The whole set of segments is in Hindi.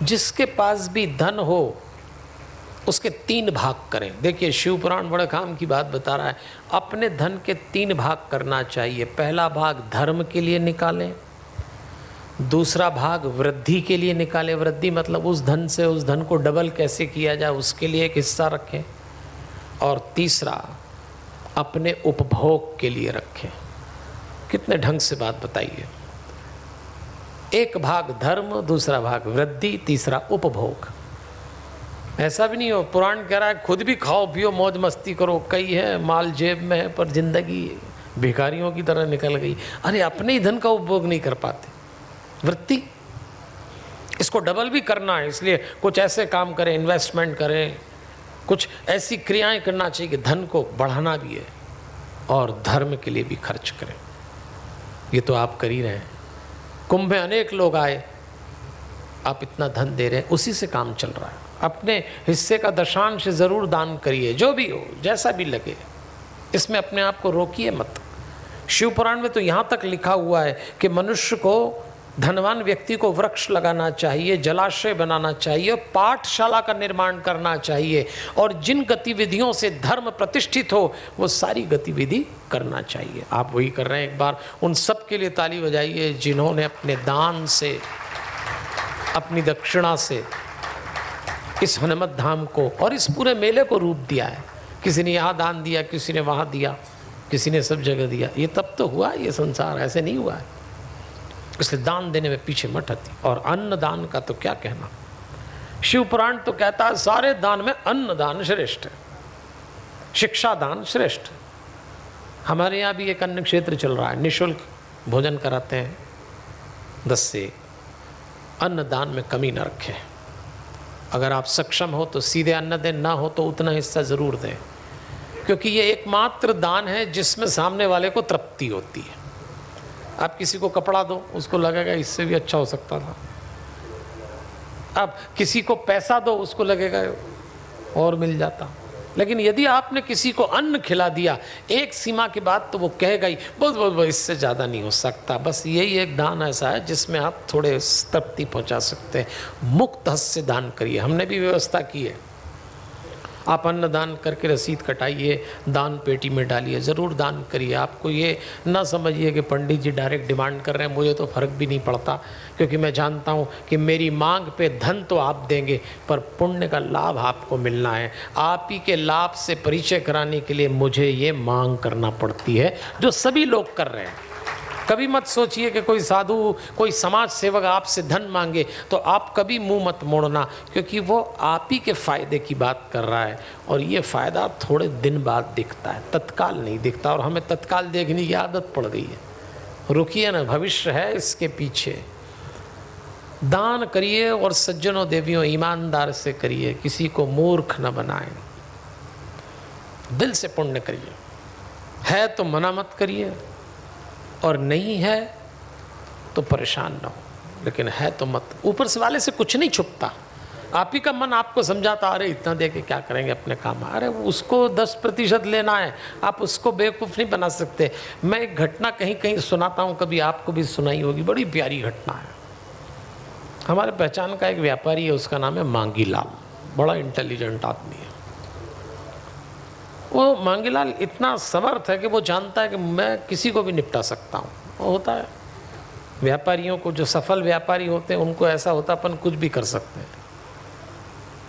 जिसके पास भी धन हो उसके 3 भाग करें। देखिए शिव पुराण बड़े काम की बात बता रहा है। अपने धन के 3 भाग करना चाहिए। पहला भाग धर्म के लिए निकालें, दूसरा भाग वृद्धि के लिए निकालें, वृद्धि मतलब उस धन से उस धन को डबल कैसे किया जाए उसके लिए एक हिस्सा रखें, और तीसरा अपने उपभोग के लिए रखें। कितने ढंग से बात बताइए। एक भाग धर्म, दूसरा भाग वृद्धि, तीसरा उपभोग। ऐसा भी नहीं हो, पुराण कह रहा है खुद भी खाओ पियो मौज मस्ती करो, कई है माल जेब में है पर जिंदगी भिखारियों की तरह निकल गई। अरे अपने ही धन का उपभोग नहीं कर पाते। वृत्ति, इसको डबल भी करना है, इसलिए कुछ ऐसे काम करें, इन्वेस्टमेंट करें, कुछ ऐसी क्रियाएं करना चाहिए कि धन को बढ़ाना भी है और धर्म के लिए भी खर्च करें। ये तो आप कर ही रहे हैं। कुंभ में अनेक लोग आए, आप इतना धन दे रहे हैं, उसी से काम चल रहा है। अपने हिस्से का दशांश ज़रूर दान करिए, जो भी हो जैसा भी लगे, इसमें अपने आप को रोकिए मत। शिव पुराण में तो यहाँ तक लिखा हुआ है कि मनुष्य को, धनवान व्यक्ति को वृक्ष लगाना चाहिए, जलाशय बनाना चाहिए, पाठशाला का निर्माण करना चाहिए, और जिन गतिविधियों से धर्म प्रतिष्ठित हो वो सारी गतिविधि करना चाहिए। आप वही कर रहे हैं। एक बार उन सब के लिए ताली बजाइए जिन्होंने अपने दान से, अपनी दक्षिणा से इस हनुमत धाम को और इस पूरे मेले को रूप दिया है। किसी ने यहाँ दान दिया, किसी ने वहाँ दिया, किसी ने सब जगह दिया। ये तब तो हुआ ये संसार, ऐसे नहीं हुआ है। इसलिए दान देने में पीछे मत हटी। और अन्न दान का तो क्या कहना, शिव पुराण तो कहता है सारे दान में अन्न दान श्रेष्ठ है, शिक्षा दान श्रेष्ठ। हमारे यहाँ भी एक अन्न क्षेत्र चल रहा है, निःशुल्क भोजन कराते हैं 10 से 1। अन्न दान में कमी न रखें। अगर आप सक्षम हो तो सीधे अन्न दें, ना हो तो उतना हिस्सा ज़रूर दें, क्योंकि ये एकमात्र दान है जिसमें सामने वाले को तृप्ति होती है। आप किसी को कपड़ा दो, उसको लगेगा इससे भी अच्छा हो सकता था। आप किसी को पैसा दो, उसको लगेगा और मिल जाता। लेकिन यदि आपने किसी को अन्न खिला दिया, एक सीमा के बाद तो वो कहेगा ही बस इससे ज़्यादा नहीं हो सकता। बस यही एक दान ऐसा है जिसमें आप थोड़े तृप्ति पहुंचा सकते हैं। मुक्त हस्त से दान करिए, हमने भी व्यवस्था की है। आप अन्न दान करके रसीद कटाइए, दान पेटी में डालिए, ज़रूर दान करिए। आपको ये ना समझिए कि पंडित जी डायरेक्ट डिमांड कर रहे हैं, मुझे तो फ़र्क भी नहीं पड़ता, क्योंकि मैं जानता हूँ कि मेरी मांग पे धन तो आप देंगे पर पुण्य का लाभ आपको मिलना है। आप ही के लाभ से परिचय कराने के लिए मुझे ये मांग करना पड़ती है, जो सभी लोग कर रहे हैं। कभी मत सोचिए कि कोई साधु, कोई समाज सेवक आपसे धन मांगे तो आप कभी मुंह मत मोड़ना, क्योंकि वो आप ही के फ़ायदे की बात कर रहा है, और ये फ़ायदा थोड़े दिन बाद दिखता है, तत्काल नहीं दिखता। और हमें तत्काल देखने की आदत पड़ गई है। रुकिए ना, भविष्य है इसके पीछे। दान करिए और सज्जनों देवियों ईमानदार से करिए, किसी को मूर्ख न बनाएं, दिल से पुण्य करिए। है तो मना मत करिए, और नहीं है तो परेशान ना हो, लेकिन है तो मत। ऊपर से वाले से कुछ नहीं छुपता। आप ही का मन आपको समझाता, अरे इतना दे के क्या करेंगे अपने काम, अरे उसको 10% लेना है, आप उसको बेवकूफ़ नहीं बना सकते। मैं एक घटना कहीं कहीं सुनाता हूँ, कभी आपको भी सुनाई होगी, बड़ी प्यारी घटना है। हमारे पहचान का एक व्यापारी है, उसका नाम है मांगी लाल, बड़ा इंटेलिजेंट आदमी है। वो मांगीलाल इतना समर्थ है कि वो जानता है कि मैं किसी को भी निपटा सकता हूँ। वो होता है व्यापारियों को, जो सफल व्यापारी होते हैं उनको ऐसा होता अपन कुछ भी कर सकते हैं।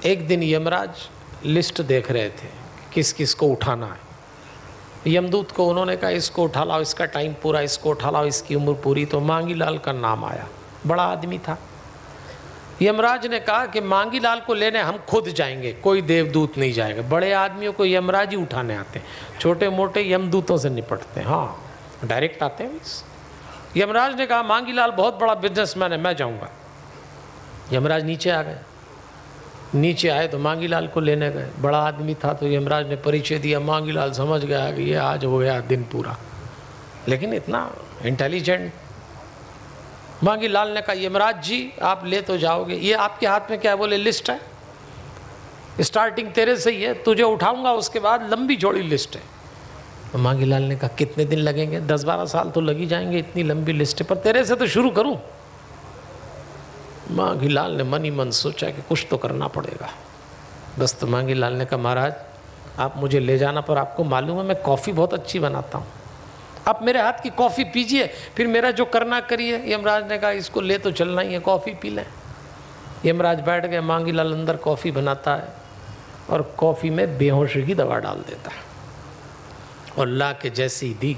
एक दिन यमराज लिस्ट देख रहे थे किस किस को उठाना है। यमदूत को उन्होंने कहा इसको उठा लाओ, इसका टाइम पूरा, इसको उठा लाओ, इसकी उम्र पूरी। तो मांगीलाल का नाम आया, बड़ा आदमी था। यमराज ने कहा कि मांगीलाल को लेने हम खुद जाएंगे, कोई देवदूत नहीं जाएगा। बड़े आदमियों को यमराज ही उठाने आते हैं, छोटे मोटे यमदूतों से निपटते हैं। हाँ, डायरेक्ट आते हैं। यमराज ने कहा मांगीलाल बहुत बड़ा बिजनेसमैन है, मैं जाऊंगा। यमराज नीचे आ गए। नीचे आए तो मांगीलाल को लेने गए। बड़ा आदमी था तो यमराज ने परिचय दिया। मांगीलाल समझ गया कि ये आज हो गया दिन पूरा, लेकिन इतना इंटेलिजेंट। मांगीलाल ने कहा यमराज जी आप ले तो जाओगे, ये आपके हाथ में क्या है? बोले लिस्ट है, स्टार्टिंग तेरे से ही है, तुझे उठाऊंगा उसके बाद लंबी चौड़ी लिस्ट है। तो मांगीलाल ने कहा कितने दिन लगेंगे? 10-12 साल तो लग ही जाएंगे, इतनी लंबी लिस्ट है, पर तेरे से तो शुरू करूं। मांगीलाल ने मन ही मन सोचा कि कुछ तो करना पड़ेगा। बस तो मांगीलाल ने कहा, महाराज आप मुझे ले जाना, पर आपको मालूम है मैं कॉफ़ी बहुत अच्छी बनाता हूँ, आप मेरे हाथ की कॉफ़ी पीजिए, फिर मेरा जो करना करिए। यमराज ने कहा इसको ले तो चलना ही है, कॉफ़ी पी लें। यमराज बैठ गए, मांगीलाल अंदर कॉफ़ी बनाता है और कॉफ़ी में बेहोशी की दवा डाल देता है और ला के जैसे ही दी,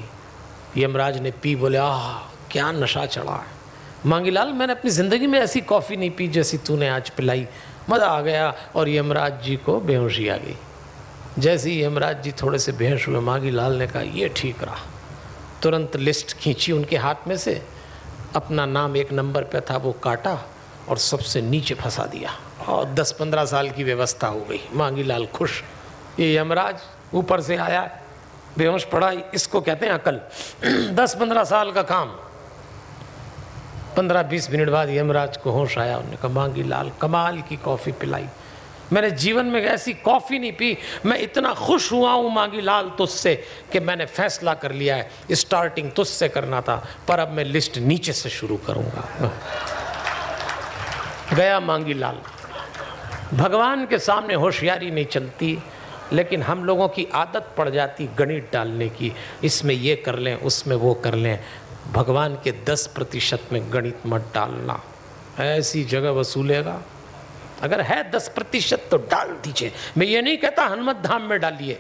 यमराज ने पी, बोले आह क्या नशा चढ़ा है। मांगीलाल मैंने अपनी ज़िंदगी में ऐसी कॉफ़ी नहीं पी जैसी तूने आज पिलाई, मज़ा आ गया। और यमराज जी को बेहोशी आ गई। जैसे ही यमराज जी थोड़े से बेहोश हुए, मांगीलाल ने कहा ये ठीक रहा। तुरंत लिस्ट खींची उनके हाथ में से, अपना नाम 1 नंबर पे था वो काटा और सबसे नीचे फंसा दिया और 10-15 साल की व्यवस्था हो गई। मांगीलाल खुश। ये यमराज ऊपर से आया, बेहोश पड़ा, इसको कहते हैं अकल। 10-15 साल का काम। 15-20 मिनट बाद यमराज को होश आया। उन्होंने कहा मांगीलाल कमाल की कॉफ़ी पिलाई, मैंने जीवन में ऐसी कॉफ़ी नहीं पी, मैं इतना खुश हुआ हूँ मांगीलाल तुझसे कि मैंने फैसला कर लिया है स्टार्टिंग तुझसे करना था, पर अब मैं लिस्ट नीचे से शुरू करूँगा। गया मांगीलाल। भगवान के सामने होशियारी नहीं चलती, लेकिन हम लोगों की आदत पड़ जाती गणित डालने की, इसमें ये कर लें उसमें वो कर लें। भगवान के 10% में गणित मत डालना, ऐसी जगह वसूलेगा। अगर है 10% तो डाल दीजिए। मैं ये नहीं कहता हनुमत धाम में डालिए।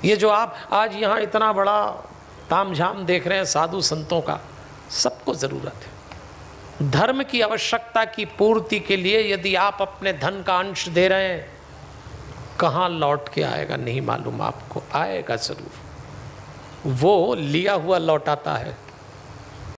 ये जो आप आज यहाँ इतना बड़ा तामझाम देख रहे हैं साधु संतों का, सबको ज़रूरत है। धर्म की आवश्यकता की पूर्ति के लिए यदि आप अपने धन का अंश दे रहे हैं, कहाँ लौट के आएगा नहीं मालूम आपको, आएगा ज़रूर। वो लिया हुआ लौटाता है।